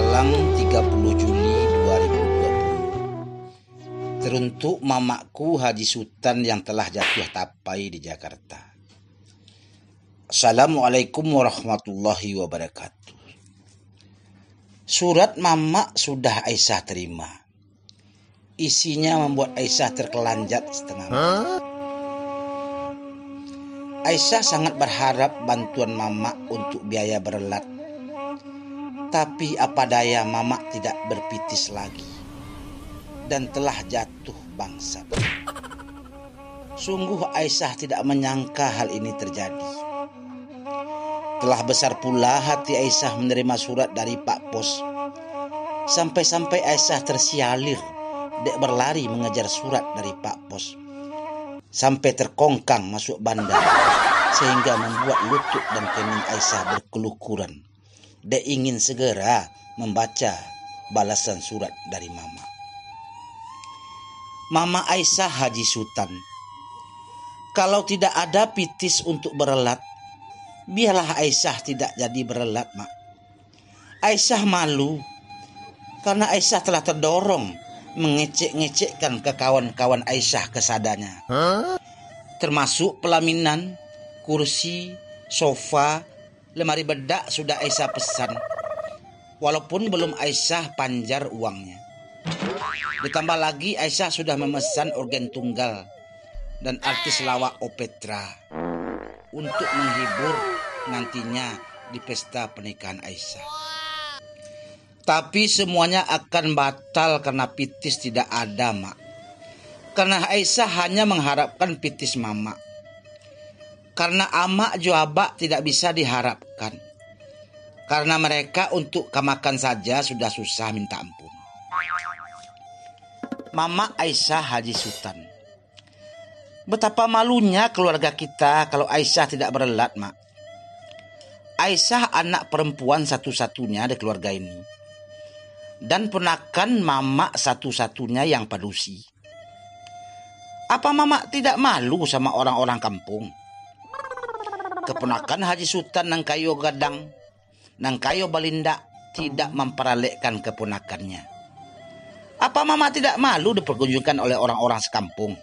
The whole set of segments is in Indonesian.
Malang 30 Juli 2020. Teruntuk mamaku Haji Sultan yang telah jatuh tapai di Jakarta. Assalamualaikum warahmatullahi wabarakatuh. Surat mamak sudah Aisyah terima. Isinya membuat Aisyah terkelanjat setengah mati. Aisyah sangat berharap bantuan mamak untuk biaya berelat. Tapi apa daya mamak tidak berpitis lagi dan telah jatuh bangsat. Sungguh Aisyah tidak menyangka hal ini terjadi. Telah besar pula hati Aisyah menerima surat dari Pak Pos. Sampai-sampai Aisyah tersialir dek berlari mengejar surat dari Pak Pos. Sampai terkongkang masuk bandar sehingga membuat lutut dan kening Aisyah berkelukuran. Dia ingin segera membaca balasan surat dari Mama. Mama Aisyah Haji Sultan, kalau tidak ada pitis untuk berelat, biarlah Aisyah tidak jadi berelat, Mak. Aisyah malu karena Aisyah telah terdorong mengecek-ngecekkan ke kawan-kawan Aisyah kesadanya. Termasuk pelaminan, kursi, sofa, lemari bedak sudah Aisyah pesan, walaupun belum Aisyah panjar uangnya. Ditambah lagi Aisyah sudah memesan organ tunggal dan artis lawak opetra untuk menghibur nantinya di pesta pernikahan Aisyah. Tapi semuanya akan batal karena pitis tidak ada, Mak. Karena Aisyah hanya mengharapkan pitis Mama. Karena amak juabak tidak bisa diharapkan. Karena mereka untuk makan saja sudah susah minta ampun. Mama Aisyah Haji Sultan, betapa malunya keluarga kita kalau Aisyah tidak berelat, Mak. Aisyah anak perempuan satu-satunya di keluarga ini. Dan ponakan Mama satu-satunya yang padusi. Apa Mama tidak malu sama orang-orang kampung? Keponakan Haji Sultan nang kayo gadang, nang kayo balinda tidak memperalekkan keponakannya. Apa Mama tidak malu diperkunjungkan oleh orang-orang sekampung?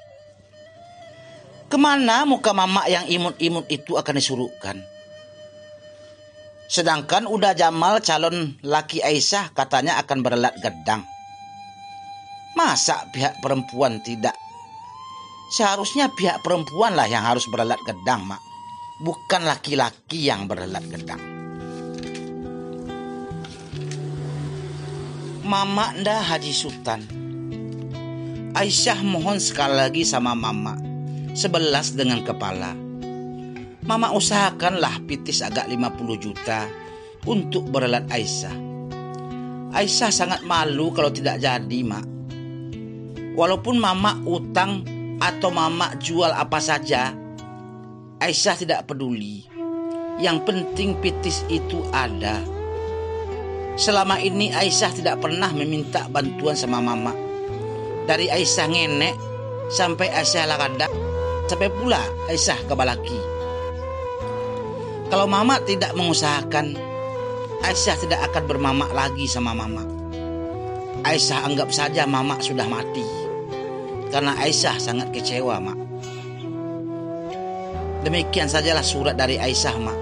Kemana muka Mama yang imut-imut itu akan disuruhkan? Sedangkan udah Jamal calon laki Aisyah katanya akan berelat gedang. Masa pihak perempuan tidak? Seharusnya pihak perempuanlah yang harus berelat gedang, Mak. Bukan laki-laki yang berelat gedang. Mama nda Haji Sultan, Aisyah mohon sekali lagi sama Mama, 11 dengan kepala. Mama usahakanlah pitis agak 50 juta untuk berelat Aisyah. Aisyah sangat malu kalau tidak jadi, Mak. Walaupun Mama utang atau Mama jual apa saja, Aisyah tidak peduli. Yang penting pitis itu ada. Selama ini Aisyah tidak pernah meminta bantuan sama Mama. Dari Aisyah ngenek sampai Aisyah lakadak, sampai pula Aisyah kebalaki. Kalau Mama tidak mengusahakan, Aisyah tidak akan bermamak lagi sama Mama. Aisyah anggap saja Mama sudah mati. Karena Aisyah sangat kecewa, Mak. Demikian sajalah surat dari Aisyah, Mak.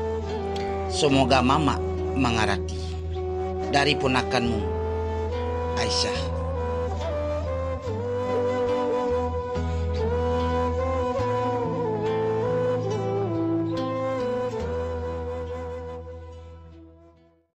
Semoga Mama mengerti. Dari ponakanmu, Aisyah.